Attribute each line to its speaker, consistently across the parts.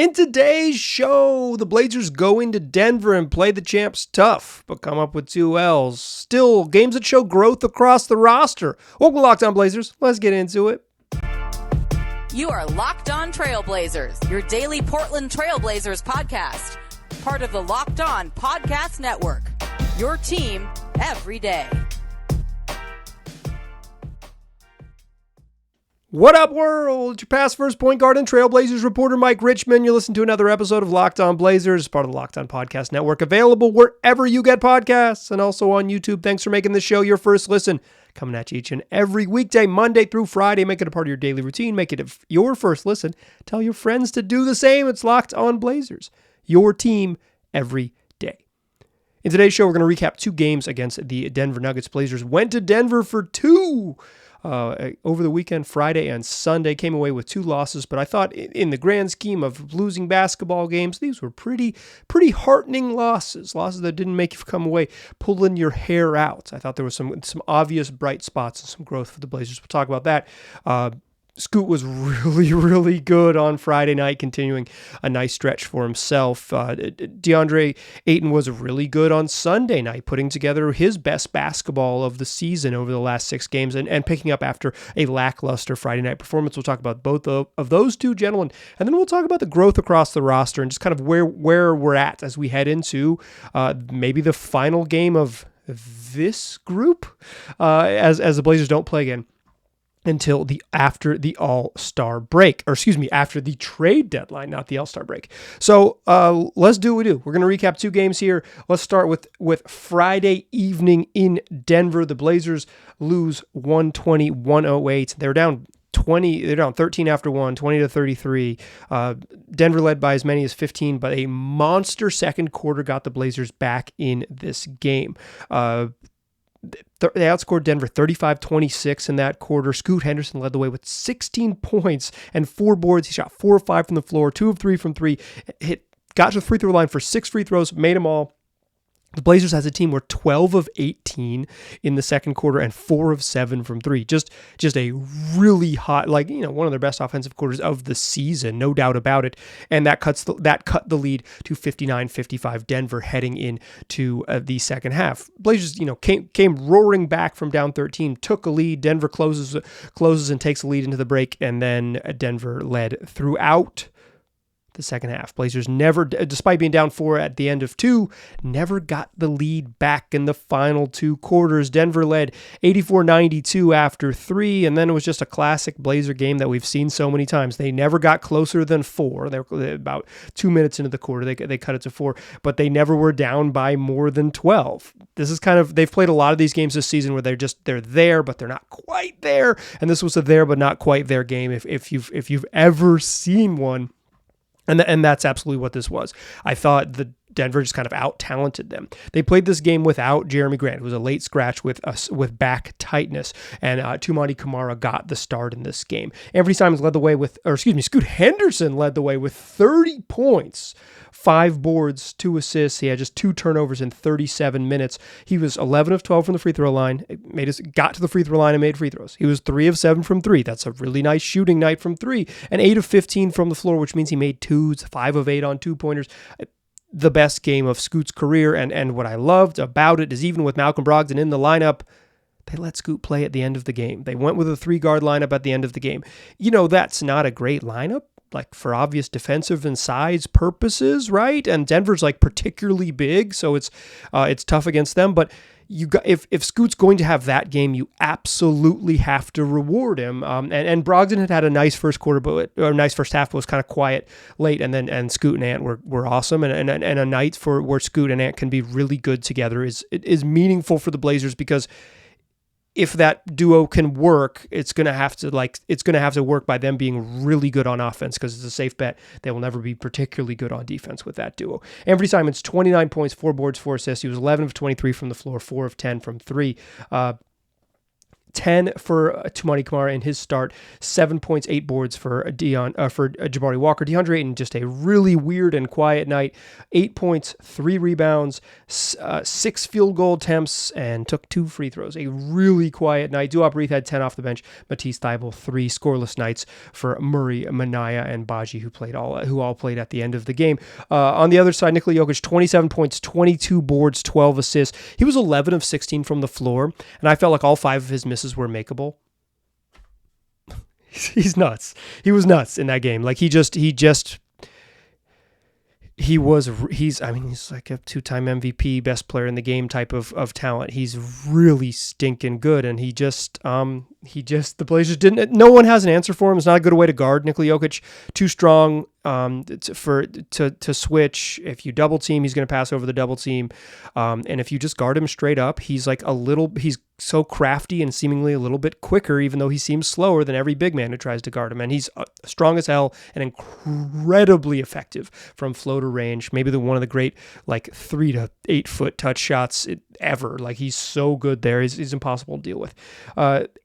Speaker 1: In today's show, the Blazers go into Denver and play the champs tough, but come up with 2 L's. Still, games that show growth across the roster. Welcome to Locked On Blazers. Let's get into it.
Speaker 2: You are Locked On Trailblazers, your daily Portland Trailblazers podcast. Part of the Locked On Podcast Network, your team every day.
Speaker 1: What up, world? It's your past first point guard and Trailblazers reporter, Mike Richmond. You listen to another episode of Locked On Blazers, part of the Locked On Podcast Network, available wherever you get podcasts and also on YouTube. Thanks for making this show your first listen. Coming at you each and every weekday, Monday through Friday. Make it a part of your daily routine. Make it your first listen. Tell your friends to do the same. It's Locked On Blazers, your team every day. In today's show, we're going to recap 2 games against the Denver Nuggets. Blazers went to Denver for 2 over the weekend, Friday and Sunday. Came away with 2 losses, but I thought in the grand scheme of losing basketball games, these were pretty heartening losses that didn't make you come away pulling your hair out. I thought there was some obvious bright spots and some growth for the Blazers. We'll talk about that. Scoot was really good on Friday night, continuing a nice stretch for himself. Deandre Ayton was really good on Sunday night, putting together his best basketball of the season over the last 6 games and picking up after a lackluster Friday night performance. We'll talk about both of those 2 gentlemen, and then we'll talk about the growth across the roster and just kind of where we're at as we head into maybe the final game of this group as the Blazers don't play again until after the All-Star break, after the trade deadline, not the All-Star break. So let's do what we do. We're going to recap 2 games here. Let's start with Friday evening in Denver. The Blazers lose 120-108. They're down 20. They're down 13 after 1, 20-33. Denver led by as many as 15, but a monster second quarter got the Blazers back in this game. They outscored Denver 35-26 in that quarter. Scoot Henderson led the way with 16 points and 4 boards. He shot 4 of 5 from the floor, 2 of 3 from 3. Got to the free throw line for 6 free throws, made them all. The Blazers as a team were 12 of 18 in the second quarter and 4 of 7 from 3. Just a really hot, one of their best offensive quarters of the season, no doubt about it. And that cut the lead to 59-55 Denver heading into the second half. Blazers, came roaring back from down 13, took a lead. Denver closes and takes a lead into the break, and then Denver led throughout the second half. Blazers never, despite being down 4 at the end of 2, never got the lead back in the final 2 quarters. Denver led 84-92 after 3, and then it was just a classic Blazer game that we've seen so many times. They never got closer than 4. They were about 2 minutes into the quarter. They cut it to 4, but they never were down by more than 12. This is they've played a lot of these games this season where they're there, but they're not quite there. And this was a there, but not quite there game. If you've ever seen one. And that's absolutely what this was. I thought the Denver just kind of out-talented them. They played this game without Jeremy Grant. It was a late scratch with back tightness, and Toumani Camara got the start in this game. Anthony Simons led the way Scoot Henderson led the way with 30 points, 5 boards, 2 assists. He had just 2 turnovers in 37 minutes. He was 11 of 12 from the free throw line. Got to the free throw line and made free throws. He was 3 of 7 from 3. That's a really nice shooting night from 3. And 8 of 15 from the floor, which means he made 2s, 5 of 8 on 2-pointers. The best game of Scoot's career, and what I loved about it is even with Malcolm Brogdon in the lineup, they let Scoot play at the end of the game. They went with a 3-guard lineup at the end of the game. That's not a great lineup, for obvious defensive and size purposes, right? And Denver's particularly big, so it's tough against them. But if Scoot's going to have that game, you absolutely have to reward him. And Brogdon had a nice first quarter, or nice first half, but was kind of quiet late. And Scoot and Ant were awesome. And a night where Scoot and Ant can be really good together is meaningful for the Blazers, because if that duo can work, it's gonna have to work by them being really good on offense, because it's a safe bet they will never be particularly good on defense with that duo. Anthony Simons, 29 points, 4 boards, 4 assists. He was 11 of 23 from the floor, 4 of 10 from 3. 10 for Tumani Kamara in his start, 7 points, 8 boards for Jabari Walker. Deandre Ayton, just a really weird and quiet night. 8 points, 3 rebounds, 6 field goal attempts, and took 2 free throws. A really quiet night. Duop Reith had 10 off the bench. Matisse Thybulle, 3 scoreless nights for Murray, Minaya, and Baji, who all played at the end of the game. On the other side, Nikola Jokic, 27 points, 22 boards, 12 assists. He was 11 of 16 from the floor, and I felt like all 5 of his misses were makeable. He's nuts. He was nuts in that game. Like he's like a 2-time MVP, best player in the game type of talent. He's really stinking good, and the Blazers didn't. No one has an answer for him. It's not a good way to guard Nikola Jokic. Too strong to switch. If you double team, he's going to pass over the double team, and if you just guard him straight up, he's so crafty and seemingly a little bit quicker, even though he seems slower than every big man who tries to guard him. And he's strong as hell and incredibly effective from floater range. Maybe one of the great 3 to 8 foot touch shots ever. Like he's so good there. He's impossible to deal with.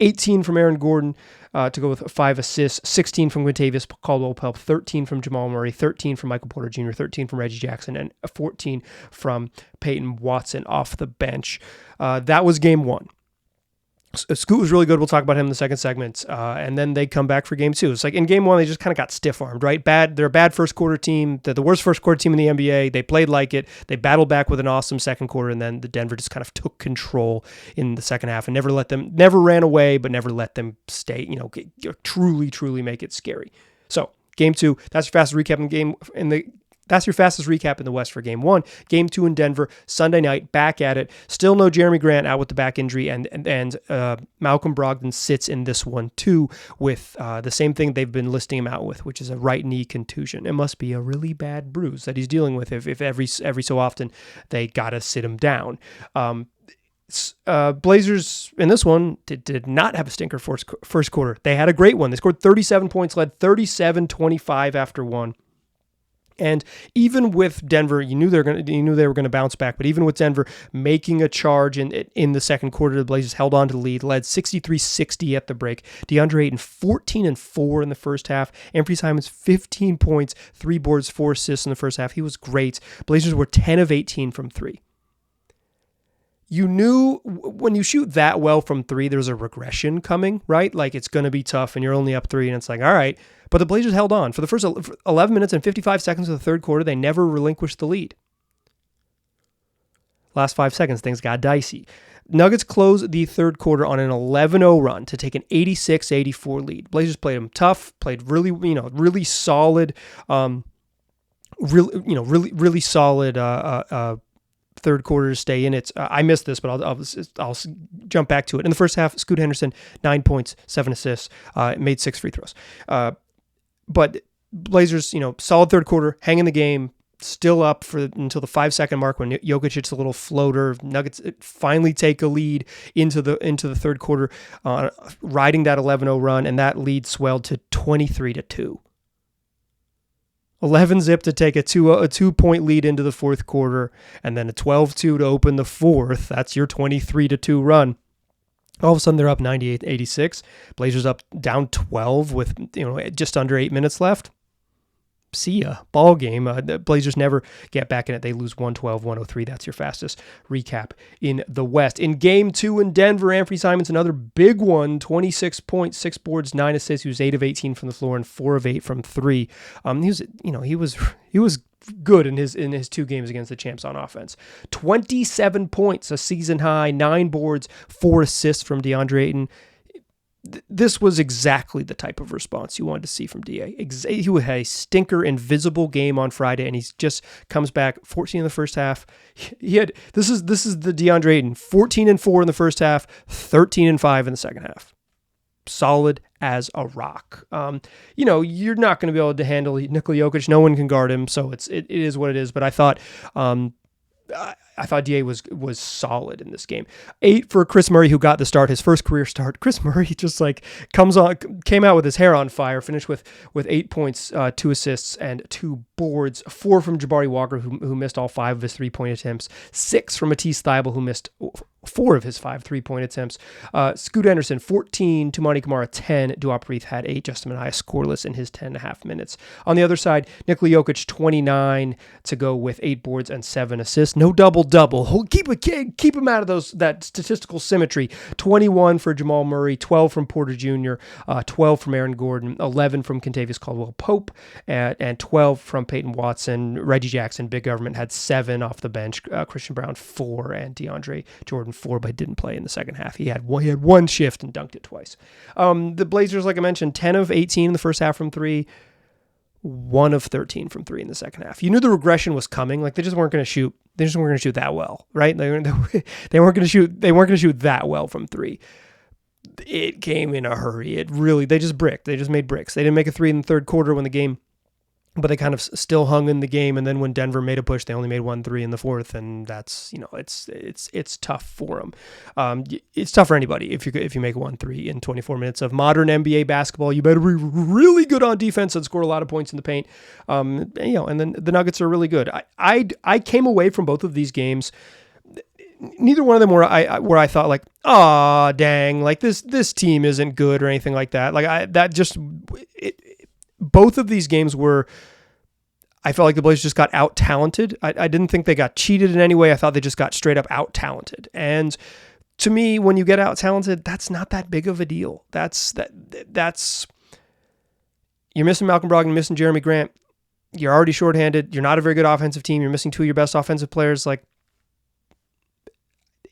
Speaker 1: 18 from Aaron Gordon to go with 5 assists, 16 from Quintavious Caldwell-Pope, 13 from Jamal Murray, 13 from Michael Porter Jr., 13 from Reggie Jackson, and 14 from Peyton Watson off the bench. That was game 1. Scoot was really good. We'll talk about him in the second segment. And then they come back for game 2. It's like in game 1, they just kind of got stiff-armed, right? They're a bad first quarter team. They're the worst first quarter team in the NBA. They played like it. They battled back with an awesome second quarter, and then the Denver just kind of took control in the second half and never ran away, but never let them stay, truly make it scary. So game 2, that's your fastest recap in the West for game 1. Game 2 in Denver, Sunday night, back at it. Still no Jeremy Grant, out with the back injury, and Malcolm Brogdon sits in this one too with the same thing they've been listing him out with, which is a right knee contusion. It must be a really bad bruise that he's dealing with if every so often they gotta sit him down. Blazers in this one did not have a stinker first quarter. They had a great one. They scored 37 points, led 37-25 after one. And even with Denver, you knew they were going to bounce back. But even with Denver making a charge in the second quarter, the Blazers held on to the lead, led 63-60 at the break. Deandre Ayton 14-4 in the first half. Anthony Simons 15 points, 3 boards, 4 assists in the first half. He was great. Blazers were 10 of 18 from 3. You knew when you shoot that well from 3, there's a regression coming, right? Like it's going to be tough and you're only up 3 and it's like, all right. But the Blazers held on. For the first 11 minutes and 55 seconds of the third quarter, they never relinquished the lead. Last 5 seconds, things got dicey. Nuggets closed the third quarter on an 11-0 run to take an 86-84 lead. Blazers played them tough, played really solid, really solid third quarter to stay in it. I missed this, but I'll jump back to it. In the first half, Scoot Henderson, 9 points, 7 assists, made 6 free throws. But Blazers, solid third quarter, hanging the game, still up until the 5-second mark when Jokic hits a little floater. Nuggets finally take a lead into the third quarter, riding that 11-0 run, and that lead swelled to 23-2. 11-zip to take a 2-point lead into the fourth quarter, and then a 12-2 to open the fourth. That's your 23-2 run. All of a sudden, they're up 98-86. Blazers up down 12 with just under 8 minutes left. See ya. Ball game. The Blazers never get back in it. They lose 112-103. That's your fastest recap in the West. In game 2 in Denver, Anthony Simons, another big one, 26 points, 6 boards, 9 assists. He was 8 of 18 from the floor and 4 of 8 from 3. He was good in his 2 games against the champs on offense. 27 points, a season high, 9 boards, 4 assists from Deandre Ayton. This was exactly the type of response you wanted to see from DA. He had a stinker invisible game on Friday, and he just comes back 14 in the first half. This is the Deandre Ayton, 14-4 in the first half, 13-5 in the second half. Solid as a rock. You're not going to be able to handle Nikola Jokic. No one can guard him, so it is what it is. But I thought DA was solid in this game. 8 for Chris Murray, who got the start, his first career start. Chris Murray just came out with his hair on fire, finished with 8 points, 2 assists, and 2 boards. 4 from Jabari Walker, who missed all 5 of his 3-point attempts. 6 from Matisse Thybulle, who missed 4 of his 5 3-point attempts. Scoot Henderson, 14. Tumani Kamara, 10. Duop Reith had 8. Justin Minaya scoreless in his 10.5 minutes. On the other side, Nikola Jokic, 29 to go with 8 boards and 7 assists. No double-double. Keep him out of that statistical symmetry. 21 for Jamal Murray, 12 from Porter Jr., 12 from Aaron Gordon, 11 from Kentavious Caldwell-Pope, and 12 from Peyton Watson. Reggie Jackson, big government, had 7 off the bench. Christian Brown, 4, and DeAndre Jordan, 4, but didn't play in the second half. He had one shift and dunked it twice. The Blazers, like I mentioned, 10 of 18 in the first half from 3, 1 of 13 from 3 in the second half. You knew the regression was coming. Like, they just weren't going to shoot. They just weren't going to shoot that well, right? They weren't going to shoot. They weren't going to shoot that well from 3. It came in a hurry. They just bricked. They just made bricks. They didn't make a 3 in the third quarter when the game, but they kind of still hung in the game. And then when Denver made a push, they only made 1 3 in the fourth. And that's, it's tough for them. It's tough for anybody. If you make 1 3 in 24 minutes of modern NBA basketball, you better be really good on defense and score a lot of points in the paint. And then the Nuggets are really good. I came away from both of these games. Neither one of them where I thought like, oh dang, like this team isn't good or anything like that. Both of these games were, I felt like the Blazers just got out-talented. I didn't think they got cheated in any way. I thought they just got straight up out-talented. And to me, when you get out-talented, that's not that big of a deal. That's you're missing Malcolm Brogdon, missing Jeremy Grant. You're already shorthanded. You're not a very good offensive team. You're missing 2 of your best offensive players. Like,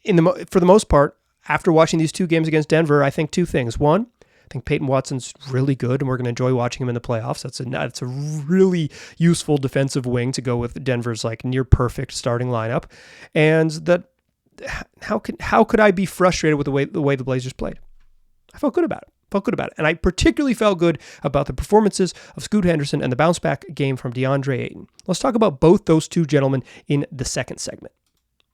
Speaker 1: for the most part, after watching these 2 games against Denver, I think 2 things. One, I think Peyton Watson's really good, and we're going to enjoy watching him in the playoffs. That's a really useful defensive wing to go with Denver's like near perfect starting lineup. And that, how could I be frustrated with the way the Blazers played? I felt good about it. And I particularly felt good about the performances of Scoot Henderson and the bounce back game from Deandre Ayton. Let's talk about both those 2 gentlemen in the second segment.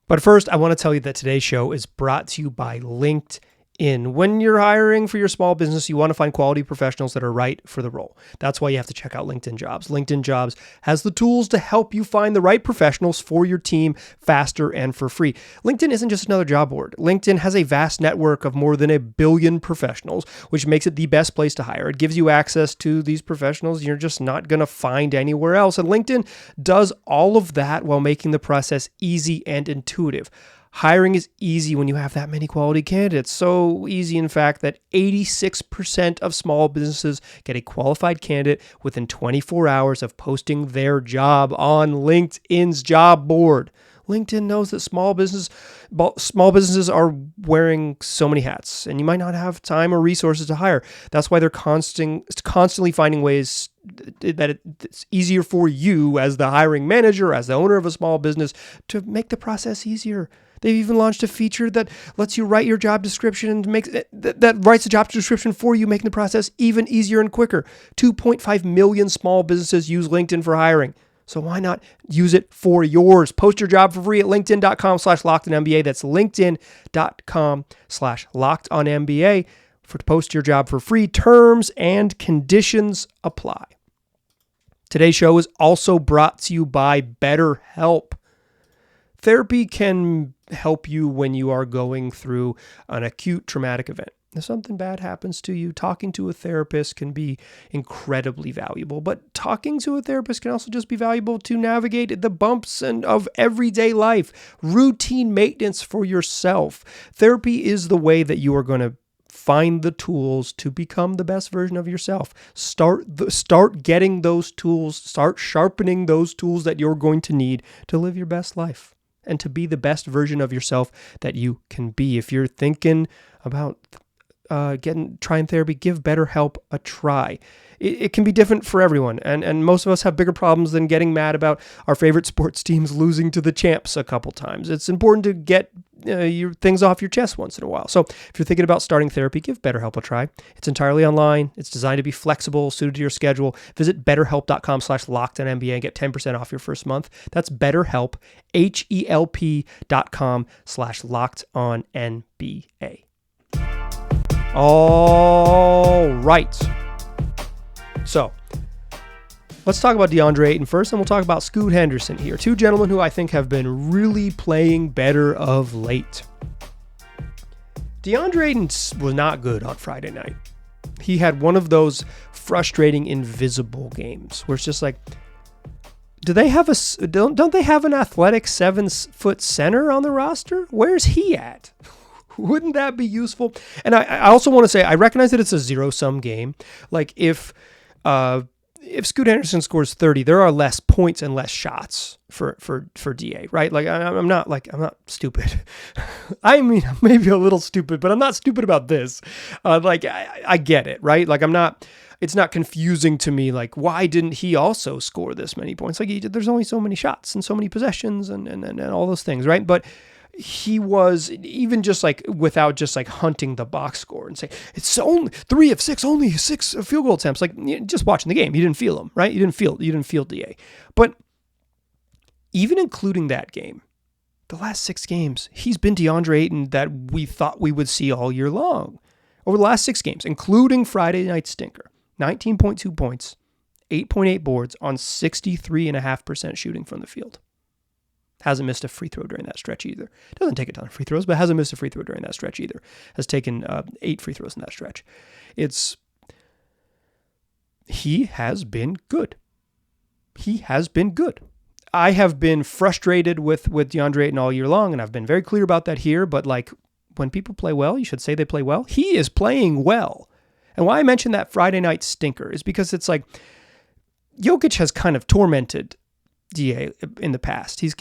Speaker 1: But first, I want to tell you that today's show is brought to you by LinkedIn. When you're hiring for your small business, you want to find quality professionals that are right for the role. That's why you have to check out LinkedIn Jobs. LinkedIn Jobs has the tools to help you find the right professionals for your team faster and for free. LinkedIn isn't just another job board. LinkedIn has a vast network of more than 1 billion professionals, which makes it the best place to hire. It gives you access to these professionals you're just not going to find anywhere else. And LinkedIn does all of that while making the process easy and intuitive. Hiring is easy when you have that many quality candidates. So easy, in fact, that 86% of small businesses get a qualified candidate within 24 hours of posting their job on LinkedIn's job board. LinkedIn knows that small businesses are wearing so many hats, and you might not have time or resources to hire. That's why they're constantly finding ways that it's easier for you as the hiring manager, as the owner of a small business, to make the process easier. They've even launched a feature that lets you write your job description and that writes the job description for you, making the process even easier and quicker. 2.5 million small businesses use LinkedIn for hiring. So why not use it for yours? Post your job for free at linkedin.com/lockedonnba. That's linkedin.com/lockedonnba to post your job for free. Terms and conditions apply. Today's show is also brought to you by BetterHelp. Therapy can help you when you are going through an acute traumatic event. If something bad happens to you, talking to a therapist can be incredibly valuable. But talking to a therapist can also just be valuable to navigate the bumps of everyday life, routine maintenance for yourself. Therapy is the way that you are going to find the tools to become the best version of yourself. Start getting those tools, start sharpening those tools that you're going to need to live your best life and to be the best version of yourself that you can be. If you're thinking about trying therapy, give BetterHelp a try. It can be different for everyone, and most of us have bigger problems than getting mad about our favorite sports teams losing to the champs a couple times. It's important to get your things off your chest once in a while. So if you're thinking about starting therapy, give BetterHelp a try. It's entirely online. It's designed to be flexible, suited to your schedule. Visit betterhelp.com/lockedonnba and get 10% off your first month. That's BetterHelp, HELP.com/lockedonnba. All right. So let's talk about Deandre Ayton first, and we'll talk about Scoot Henderson here. 2 gentlemen who I think have been really playing better of late. Deandre Ayton was not good on Friday night. He had one of those frustrating invisible games where it's just like, don't they have an athletic 7-foot center on the roster? Where's he at? Wouldn't that be useful? And I also want to say, I recognize that it's a zero-sum game. Like if Scoot Henderson scores 30, there are less points and less shots for DA, right? Like I'm not stupid. I mean, maybe a little stupid, but I'm not stupid about this. I get it, right? Like it's not confusing to me. Like, why didn't he also score this many points? Like there's only so many shots and so many possessions and all those things, right? But he was, even just like without just like hunting the box score and say it's only 3 of 6, only 6 field goal attempts, like just watching the game, you didn't feel him, right? You didn't feel DA. But even including that game, the last 6 games, he's been Deandre Ayton that we thought we would see all year long. Over the last 6 games, including Friday night stinker, 19.2 points, 8.8 boards on 63.5% shooting from the field. Hasn't missed a free throw during that stretch either. Doesn't take a ton of free throws, but hasn't missed a free throw during that stretch either. Has taken 8 free throws in that stretch. He has been good. He has been good. I have been frustrated with Deandre Ayton all year long, and I've been very clear about that here, but like when people play well, you should say they play well. He is playing well. And why I mentioned that Friday night stinker is because it's like Jokic has kind of tormented DA in the past. He has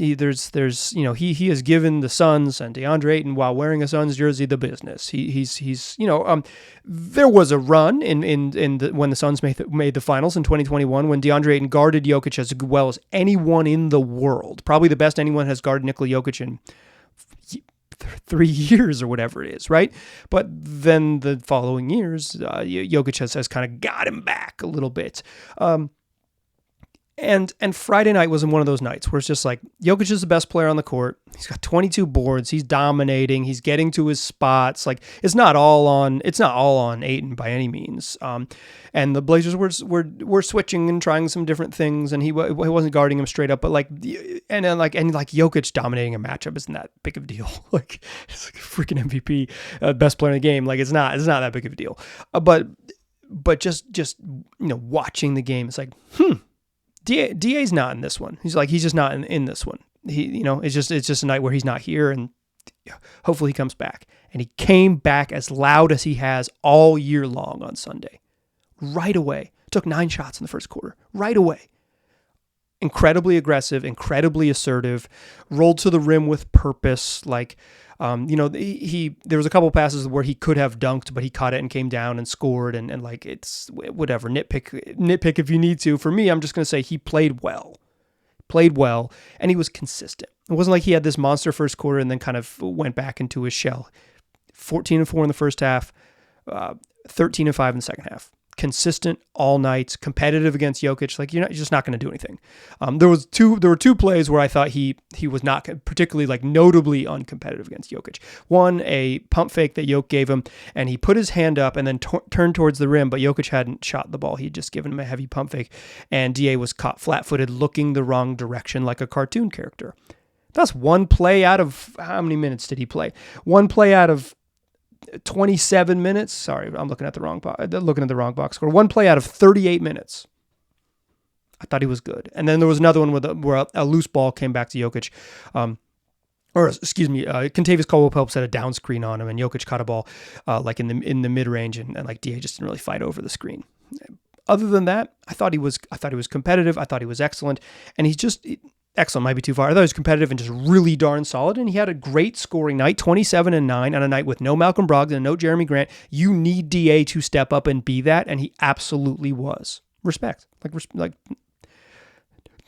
Speaker 1: given the Suns and Deandre Ayton, while wearing a Suns jersey, the business. There was a run when the Suns made the finals in 2021 when Deandre Ayton guarded Jokic as well as anyone in the world. Probably the best anyone has guarded Nikola Jokic in 3 years or whatever it is, right? But then the following years, Jokic has kind of got him back a little bit. And Friday night was one of those nights where it's just like Jokic is the best player on the court. He's got 22 boards. He's dominating. He's getting to his spots. Like it's not all on Ayton by any means. And the Blazers were switching and trying some different things, and he wasn't guarding him straight up. But and Jokic dominating a matchup isn't that big of a deal. Like it's like a freaking MVP, best player in the game. Like it's not that big of a deal. But just watching the game, it's like DA's not in this one. He's just not in this one. It's just a night where he's not here, and hopefully he comes back. And he came back as loud as he has all year long on Sunday. Right away. Took 9 shots in the first quarter. Right away. Incredibly aggressive, incredibly assertive, rolled to the rim with purpose. There was a couple passes where he could have dunked, but he caught it and came down and scored. And it's whatever, nitpick if you need to. For me, I'm just going to say he played well, and he was consistent. It wasn't like he had this monster first quarter and then kind of went back into his shell. 14-4 in the first half, 13-5 in the second half. Consistent all night, competitive against Jokic. Like you're just not going to do anything. There were two plays where I thought he was not particularly notably uncompetitive against Jokic. One, a pump fake that Jokic gave him, and he put his hand up and then turned towards the rim, but Jokic hadn't shot the ball. He'd just given him a heavy pump fake, and DA was caught flat-footed, looking the wrong direction like a cartoon character. That's one play out of how many minutes did he play? One play out of 27 minutes. Sorry, I'm looking at the wrong box score. One play out of 38 minutes. I thought he was good. And then there was another one where a loose ball came back to Jokic. Kentavious Caldwell-Pope set a down screen on him, and Jokic caught a ball in the mid range, and DA just didn't really fight over the screen. Other than that, I thought he was competitive. I thought he was excellent, and he's just. Excellent might be too far. I thought he was competitive and just really darn solid, and he had a great scoring night, 27-9 on a night with no Malcolm Brogdon and no Jeremy Grant. You need DA to step up and be that, and he absolutely was. Respect. Like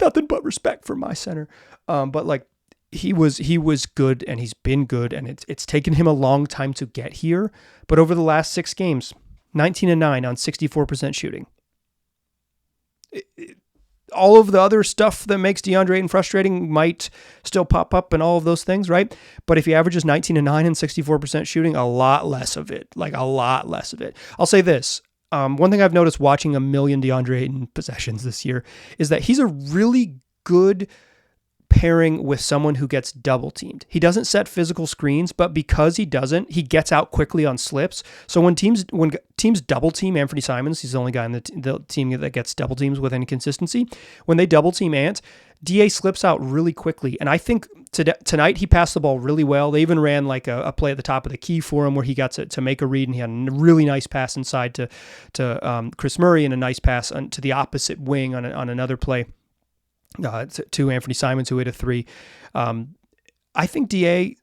Speaker 1: nothing but respect for my center. But he was good, and he's been good, and it's taken him a long time to get here. But over the last 6 games, 19-9 on 64% shooting. All of the other stuff that makes Deandre Ayton frustrating might still pop up and all of those things, right? But if he averages 19-9 and 64% shooting, a lot less of it. I'll say this. One thing I've noticed watching a million Deandre Ayton possessions this year is that he's a really good pairing with someone who gets double teamed. He doesn't set physical screens, but because he doesn't, he gets out quickly on slips. So when teams double team Anthony Simons, he's the only guy in the team that gets double teams with any consistency. When they double team Ant, DA slips out really quickly. And I think tonight he passed the ball really well. They even ran like a play at the top of the key for him where he got to make a read, and he had a really nice pass inside to Chris Murray and a nice pass to the opposite wing on another play to Anthony Simons, who hit a three. I think DA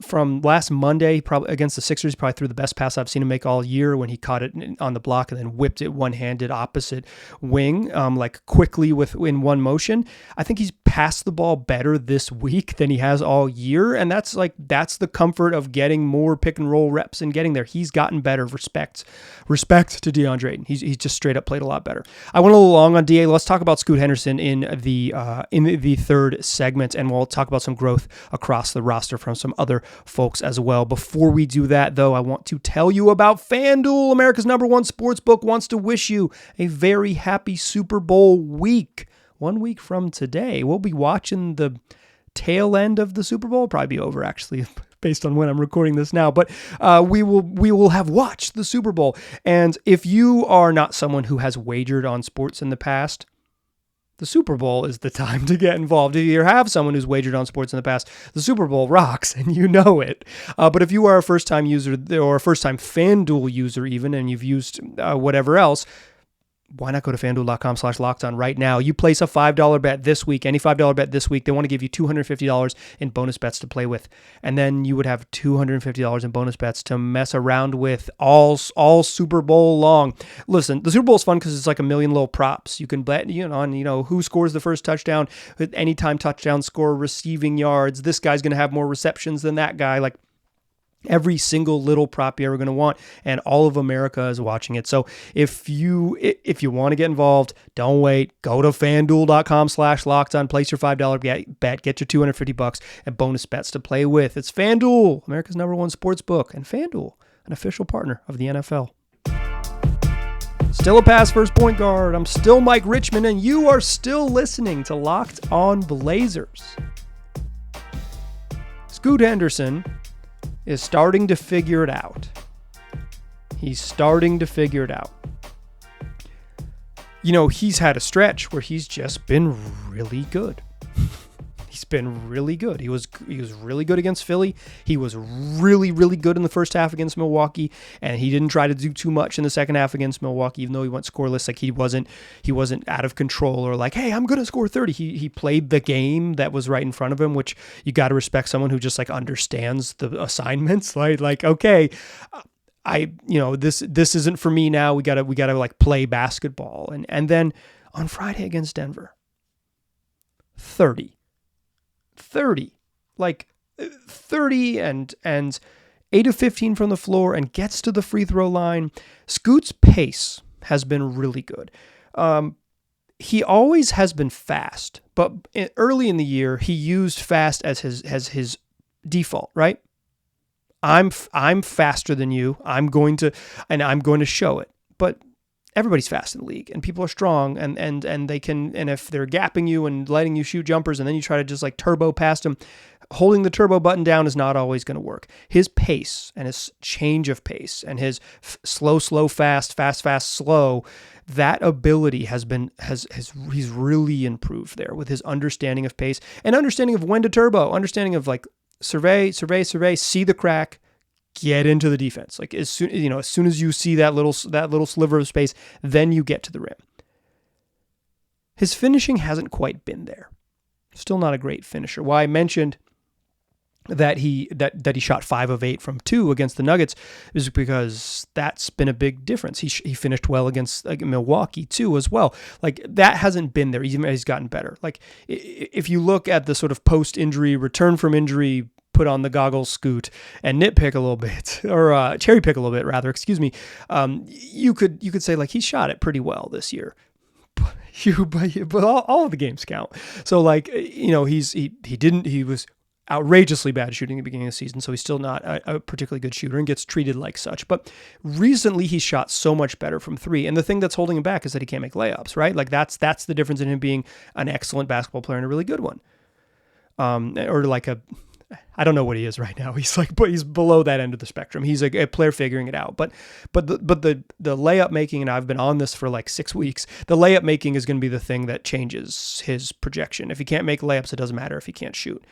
Speaker 1: from last Monday, probably against the Sixers, probably threw the best pass I've seen him make all year when he caught it on the block and then whipped it one-handed opposite wing, like quickly in one motion. I think he's passed the ball better this week than he has all year, and that's the comfort of getting more pick and roll reps and getting there. He's gotten better. Respect to Deandre Ayton. He's just straight up played a lot better. I went a little long on DA. Let's talk about Scoot Henderson in the third segment, and we'll talk about some growth across the roster from some other folks as well. Before we do that, though, I want to tell you about FanDuel. America's number one sportsbook wants to wish you a very happy Super Bowl week. 1 week from today, we'll be watching the tail end of the Super Bowl. It'll probably be over, actually, based on when I'm recording this now. But we will have watched the Super Bowl. And if you are not someone who has wagered on sports in the past, the Super Bowl is the time to get involved. If you have someone who's wagered on sports in the past, the Super Bowl rocks, and you know it. But if you are a first-time user or a first-time FanDuel user even, and you've used whatever else, why not go to FanDuel.com/lockedon right now? You place a $5 bet this week, any $5 bet this week, they want to give you $250 in bonus bets to play with. And then you would have $250 in bonus bets to mess around with all Super Bowl long. Listen, the Super Bowl is fun because it's like a million little props. You can bet on who scores the first touchdown, anytime touchdown score, receiving yards. This guy's going to have more receptions than that guy. Like, every single little prop you're ever going to want, and all of America is watching it. So if you want to get involved, don't wait. Go to FanDuel.com/lockedon, place your $5 bet, get your $250 and bonus bets to play with. It's FanDuel, America's number one sportsbook, and FanDuel, an official partner of the NFL. Still a pass first point guard. I'm still Mike Richmond, and you are still listening to Locked On Blazers. Scoot Henderson is starting to figure it out. He's starting to figure it out. He's had a stretch where he's just been really good. He's been really good. He was really good against Philly. He was really, really good in the first half against Milwaukee, and he didn't try to do too much in the second half against Milwaukee, even though he went scoreless. Like, he wasn't out of control or like, hey, I'm going to score 30. He played the game that was right in front of him, which you got to respect someone who just like understands the assignments. Like okay, this isn't for me now. We gotta like play basketball. And then on Friday against Denver, 30 and 8 of 15 from the floor and gets to the free throw line. Scoot's pace has been really good. He always has been fast, but early in the year he used fast as his default, right? I'm faster than you. I'm going to show it. But everybody's fast in the league, and people are strong, and they can, and if they're gapping you and letting you shoot jumpers, and then you try to just like turbo past them, holding the turbo button down is not always going to work. His pace and his change of pace and his slow, fast, slow, that ability he's really improved there with his understanding of pace and understanding of when to turbo, understanding of like survey, see the crack, get into the defense. Like as soon as you see that little sliver of space, then you get to the rim. His finishing hasn't quite been there. Still not a great finisher. Well, I mentioned that he shot 5 of 8 from 2 against the Nuggets is because that's been a big difference. He finished well against Milwaukee too as well. Like that hasn't been there. He's gotten better. Like if you look at the sort of post-injury, return from injury, put on the goggles Scoot and nitpick a little bit, or cherry pick a little bit rather, excuse me, you could say like he shot it pretty well this year. But all of the games count. So like, he was outrageously bad shooting at the beginning of the season, so he's still not a particularly good shooter and gets treated like such. But recently he's shot so much better from 3, and the thing that's holding him back is that he can't make layups, right? Like that's the difference in him being an excellent basketball player and a really good one. or like I don't know what he is right now. But he's below that end of the spectrum. He's a player figuring it out. But the layup making, and I've been on this for like 6 weeks, the layup making is going to be the thing that changes his projection. If he can't make layups, it doesn't matter if he can't shoot.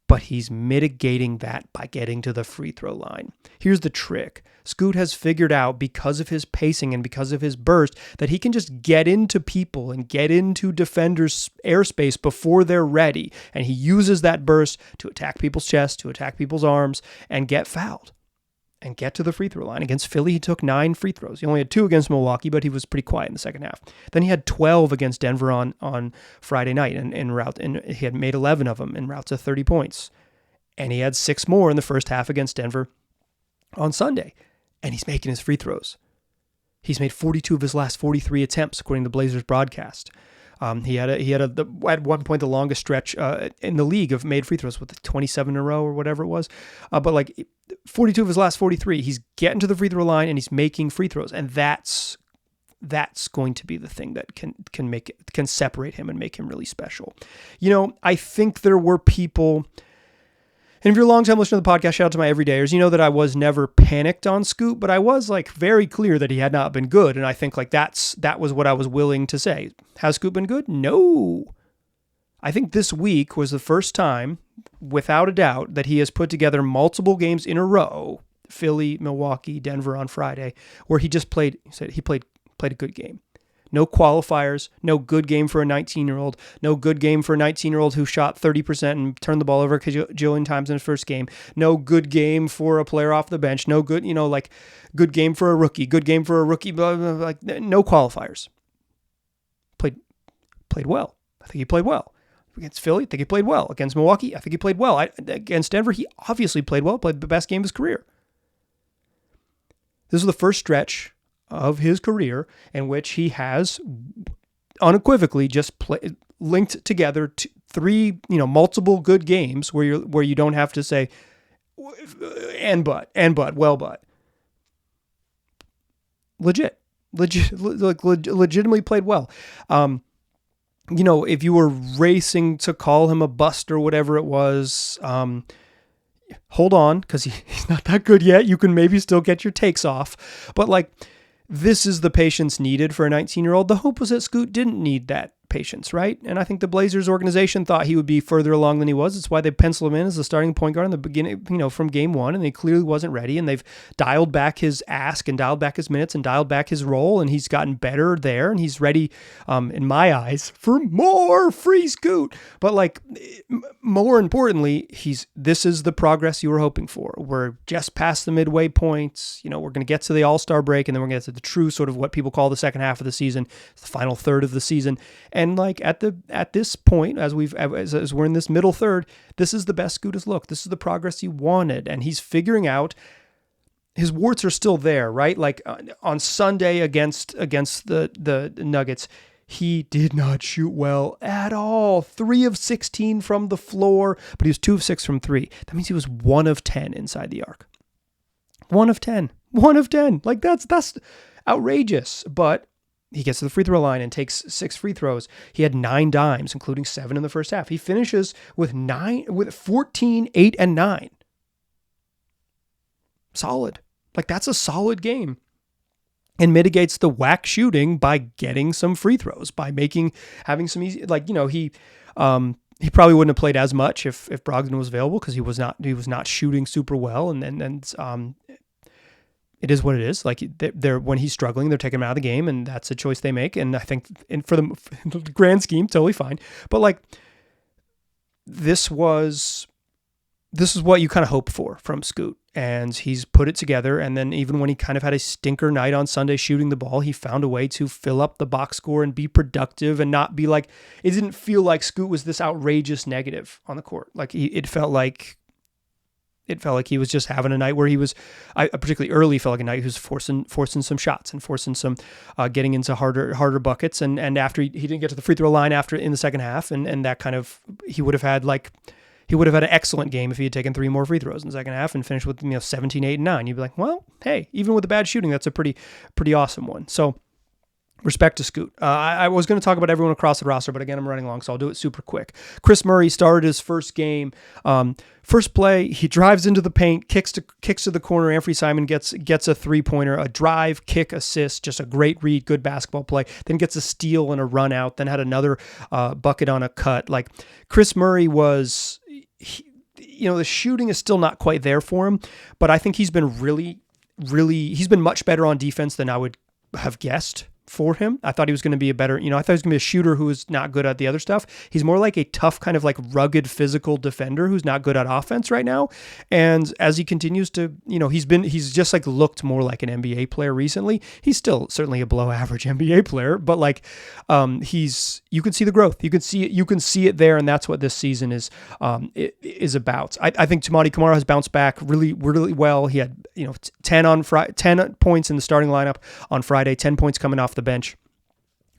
Speaker 1: But he's mitigating that by getting to the free throw line. Here's the trick. Scoot has figured out, because of his pacing and because of his burst, that he can just get into people and get into defenders' airspace before they're ready. And he uses that burst to attack people's chests, to attack people's arms, and get fouled. And get to the free throw line. Against Philly, he took 9 free throws. He only had 2 against Milwaukee, but he was pretty quiet in the second half. Then he had 12 against Denver on Friday night, and he had made 11 of them en route to 30 points. And he had 6 more in the first half against Denver on Sunday. And he's making his free throws. He's made 42 of his last 43 attempts, according to Blazers broadcast. He had at one point the longest stretch in the league of made free throws with 27 in a row or whatever it was. But like 42 of his last 43, he's getting to the free throw line and he's making free throws, and that's going to be the thing that can separate him and make him really special. I think there were people. And if you're a long-time listener to the podcast, shout out to my everydayers. You know that I was never panicked on Scoot, but I was like very clear that he had not been good. And I think like that was what I was willing to say. Has Scoot been good? No. I think this week was the first time, without a doubt, that he has put together multiple games in a row, Philly, Milwaukee, Denver on Friday, where he just played a good game. No qualifiers, no good game for a 19-year-old, no good game for a 19-year-old who shot 30% and turned the ball over a jillion times in his first game. No good game for a player off the bench. No good, good game for a rookie, blah, blah, blah, like no qualifiers. Played well. I think he played well. Against Philly, I think he played well. Against Milwaukee, I think he played well. Against Denver, he obviously played well, played the best game of his career. This is the first stretch of his career in which he has unequivocally just linked together 3, multiple good games where you don't have to say but legitimately played well. If you were racing to call him a bust or whatever it was, hold on, because he's not that good yet. You can maybe still get your takes off, but this is the patience needed for a 19-year-old. The hope was that Scoot didn't need that patience, right? And I think the Blazers organization thought he would be further along than he was. That's why they penciled him in as the starting point guard in the beginning, from game 1, and he clearly wasn't ready, and they've dialed back his ask and dialed back his minutes and dialed back his role, and he's gotten better there, and he's ready, in my eyes, for more free Scoot. But more importantly, this is the progress you were hoping for. We're just past the midway points. We're going to get to the All-Star break, and then we're going to get to the true sort of what people call the second half of the season, the final third of the season. And at this point, as we're in this middle third, this is the best Scoot has looked. This is the progress he wanted, and he's figuring out. His warts are still there, right? On Sunday against the Nuggets, he did not shoot well at all. 3 of 16 from the floor, but he was 2 of 6 from 3. That means he was 1 of 10 inside the arc. 1 of 10. 1 of 10. That's outrageous, but he gets to the free throw line and takes 6 free throws. He had 9 dimes, including 7 in the first half. He finishes with 14, 8, and 9. Solid. That's a solid game. And mitigates the whack shooting by getting some free throws, by having some easy, he probably wouldn't have played as much if Brogdon was available, because he was not shooting super well, and it is what it is. They're when he's struggling, they're taking him out of the game, and that's a choice they make. And I think, for the grand scheme, totally fine. But this is what you kind of hope for from Scoot, and he's put it together. And then even when he kind of had a stinker night on Sunday shooting the ball, he found a way to fill up the box score and be productive and not be it didn't feel like Scoot was this outrageous negative on the court. It felt like he was just having a night where he was, particularly early, felt like a night he was forcing some shots and forcing some, getting into harder buckets. And after he didn't get to the free throw line in the second half, and that kind of, he would have had an excellent game if he had taken 3 more free throws in the second half and finished with 17, 8, and 9. You'd be like, well, hey, even with the bad shooting, that's a pretty awesome one. So Respect to Scoot. I was going to talk about everyone across the roster, but again, I'm running long, so I'll do it super quick. Chris Murray started his first game. First play, he drives into the paint, kicks to the corner. Anthony Simon gets a three-pointer, a drive, kick, assist, just a great read, good basketball play. Then gets a steal and a run out. Then had another bucket on a cut. Like Chris Murray was, the shooting is still not quite there for him, but I think he's been he's been much better on defense than I would have guessed for him. I thought he was going to be I thought he was going to be a shooter who was not good at the other stuff. He's more like a tough kind of like rugged physical defender who's not good at offense right now. And as he continues to, he's just like looked more like an NBA player recently. He's still certainly a below average NBA player, but like you can see the growth. You can see it there. And that's what this season is about. I think Toumani Camara has bounced back really, really well. He had, 10 points in the starting lineup on Friday, 10 points coming off the bench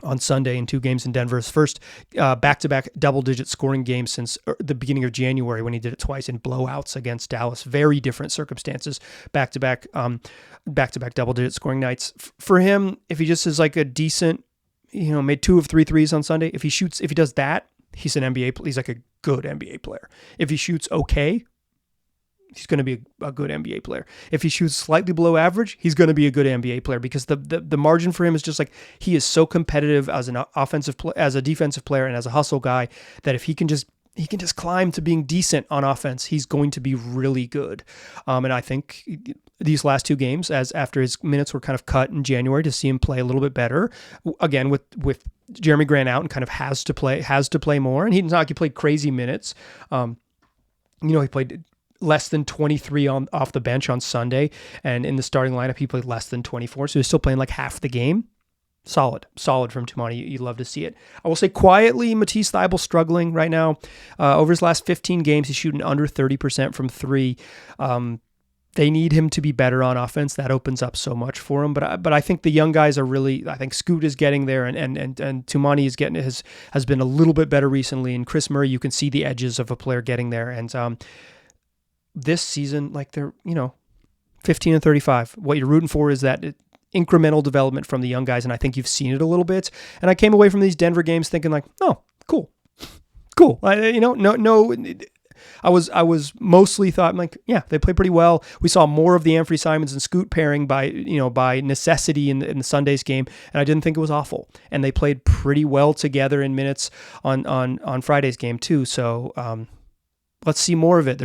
Speaker 1: on Sunday in 2 games in Denver. His first back-to-back double-digit scoring game since the beginning of January when he did it twice in blowouts against Dallas. Very different circumstances, back-to-back double-digit scoring nights. For him, if he just is like a decent, made 2 of 3 threes on Sunday, if he does that, he's like a good NBA player. If he shoots okay, he's going to be a good NBA player. If he shoots slightly below average, he's going to be a good NBA player because the margin for him is just like he is so competitive as an as a defensive player and as a hustle guy that if he can just climb to being decent on offense, he's going to be really good. And I think these last 2 games, as after his minutes were kind of cut in January, to see him play a little bit better again with Jeremy Grant out and kind of has to play more. And he played crazy minutes. He played less than 23 off the bench on Sunday, and in the starting lineup he played less than 24, so he's still playing like half the game. Solid from Toumani. You'd love to see it. I will say quietly, Matisse Thybulle struggling right now. Over his last 15 games, he's shooting under 30% from 3. They need him to be better on offense. That opens up so much for him. But I think the young guys are really. I think Scoot is getting there, and Toumani is has been a little bit better recently. And Chris Murray, you can see the edges of a player getting there. And this season, like they're 15 and 35. What you're rooting for is that incremental development from the young guys, and I think you've seen it a little bit. And I came away from these Denver games thinking like, oh, cool. I was mostly thought like, yeah, they play pretty well. We saw more of the Anthony Simons and Scoot pairing by necessity in the Sunday's game, and I didn't think it was awful. And they played pretty well together in minutes on Friday's game too. So let's see more of it.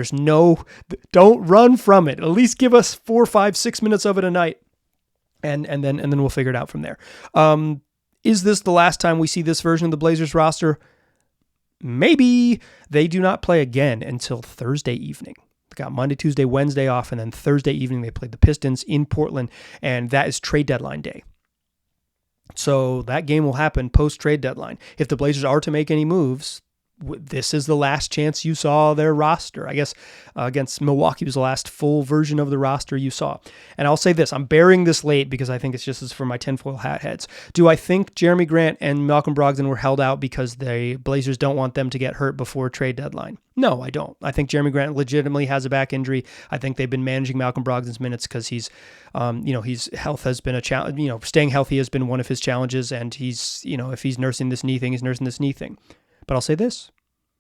Speaker 1: Don't run from it. At least give us 4, 5, 6 minutes of it a night. And then we'll figure it out from there. Is this the last time we see this version of the Blazers roster? Maybe. They do not play again until Thursday evening. They got Monday, Tuesday, Wednesday off, and then Thursday evening they played the Pistons in Portland, and that is trade deadline day. So that game will happen post-trade deadline. If the Blazers are to make any moves, this is the last chance you saw their roster. I guess against Milwaukee was the last full version of the roster you saw. And I'll say this, I'm burying this late because I think it's just as for my tinfoil hat heads. Do I think Jeremy Grant and Malcolm Brogdon were held out because the Blazers don't want them to get hurt before trade deadline? No, I don't. I think Jeremy Grant legitimately has a back injury. I think they've been managing Malcolm Brogdon's minutes because his health has been a challenge. Staying healthy has been one of his challenges, and he's, if he's nursing this knee thing, he's nursing this knee thing. But I'll say this,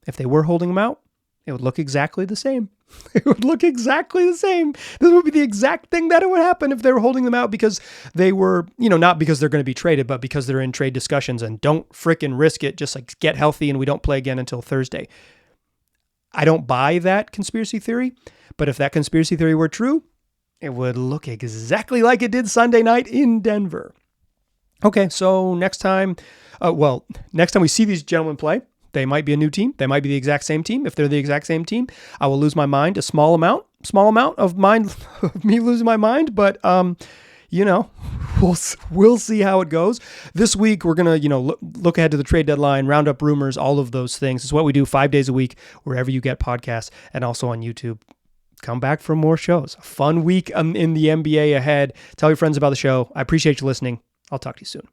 Speaker 1: if they were holding him out, it would look exactly the same. It would look exactly the same. This would be the exact thing that it would happen if they were holding them out because they were, not because they're going to be traded, but because they're in trade discussions and don't frickin' risk it. Just like get healthy and we don't play again until Thursday. I don't buy that conspiracy theory, but if that conspiracy theory were true, it would look exactly like it did Sunday night in Denver. Okay, so next time we see these gentlemen play, they might be a new team. They might be the exact same team. If they're the exact same team, I will lose my mind. A small amount of me losing my mind. But we'll see how it goes. This week we're gonna look ahead to the trade deadline, round up rumors, all of those things. It's what we do 5 days a week wherever you get podcasts and also on YouTube. Come back for more shows. A fun week in the NBA ahead. Tell your friends about the show. I appreciate you listening. I'll talk to you soon.